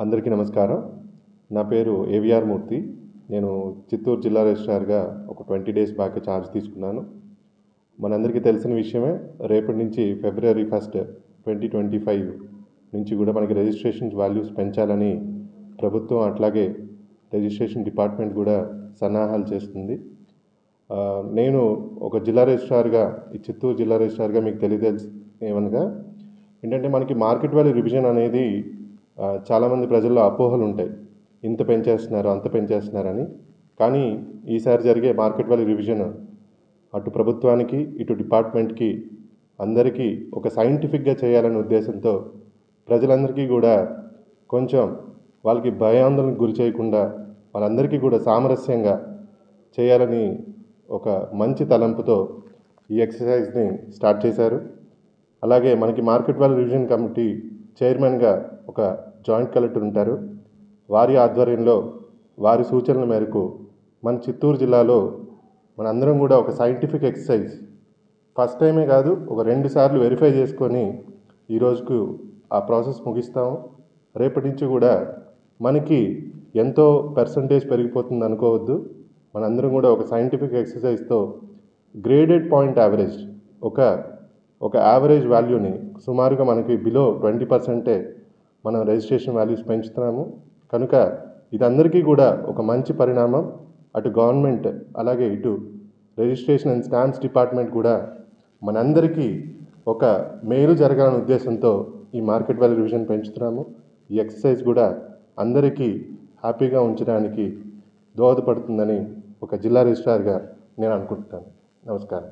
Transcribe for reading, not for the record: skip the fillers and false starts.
అందరికీ నమస్కారం. నా పేరు ఏవిఆర్ మూర్తి. నేను చిత్తూరు జిల్లా రిజిస్ట్రార్గా ఒక 20 డేస్ బ్యాక్ ఛార్జ్ తీసుకున్నాను. మనందరికీ తెలిసిన విషయమే, రేపటి నుంచి February 1, 2025 నుంచి కూడా మనకి రిజిస్ట్రేషన్ వాల్యూస్ పెంచాలని ప్రభుత్వం అట్లాగే రిజిస్ట్రేషన్ డిపార్ట్మెంట్ కూడా సన్నాహాలు చేస్తుంది. నేను ఒక జిల్లా రిజిస్ట్రార్గా, ఈ చిత్తూరు జిల్లా రిజిస్ట్రార్గా మీకు తెలియజేసి ఏమనగా ఏంటంటే, మనకి మార్కెట్ వాల్యూ రివిజన్ అనేది చాలామంది ప్రజల్లో అపోహలు ఉంటాయి. ఇంత పెంచేస్తున్నారు, అంత పెంచేస్తున్నారని. కానీ ఈసారి జరిగే మార్కెట్ వాల్యూ రివిజన్ అటు ప్రభుత్వానికి, ఇటు డిపార్ట్మెంట్కి అందరికీ ఒక సైంటిఫిక్గా చేయాలనే ఉద్దేశంతో ప్రజలందరికీ కూడా కొంచెం వాళ్ళకి భయాందోళనకు గురి చేయకుండా వాళ్ళందరికీ కూడా సామరస్యంగా చేయాలని ఒక మంచి తలంపుతో ఈ ఎక్సర్సైజ్ని స్టార్ట్ చేశారు. అలాగే మనకి మార్కెట్ వాల్యూ రివిజన్ కమిటీ చైర్మన్గా ఒక జాయింట్ కలెక్టర్ ఉంటారు. వారి ఆధ్వర్యంలో, వారి సూచనల మేరకు మన చిత్తూరు జిల్లాలో మనందరం కూడా ఒక సైంటిఫిక్ ఎక్సర్సైజ్ ఫస్ట్ టైమే కాదు, ఒక 2 సార్లు వెరిఫై చేసుకొని ఈరోజుకు ఆ ప్రాసెస్ ముగిస్తాము. రేపటి నుంచి కూడా మనకి ఎంతో పర్సంటేజ్ పెరిగిపోతుంది అనుకోవద్దు. మనందరం కూడా ఒక సైంటిఫిక్ ఎక్సర్సైజ్తో గ్రేడెడ్ పాయింట్ యావరేజ్, ఒక యావరేజ్ వాల్యూని సుమారుగా మనకి బిలో 20% మనం రిజిస్ట్రేషన్ వాల్యూస్ పెంచుతున్నాము. కనుక ఇదందరికీ కూడా ఒక మంచి పరిణామం. అటు గవర్నమెంట్, అలాగే ఇటు రిజిస్ట్రేషన్ అండ్ స్టాంప్స్ డిపార్ట్మెంట్ కూడా మనందరికీ ఒక మేలు జరగాలనే ఉద్దేశంతో ఈ మార్కెట్ వాల్యూ రివిజన్ పెంచుతున్నాము. ఈ ఎక్సర్సైజ్ కూడా అందరికీ హ్యాపీగా ఉంచడానికి దోహదపడుతుందని ఒక జిల్లా రిజిస్ట్రార్గా నేను అనుకుంటున్నాను. నమస్కారం.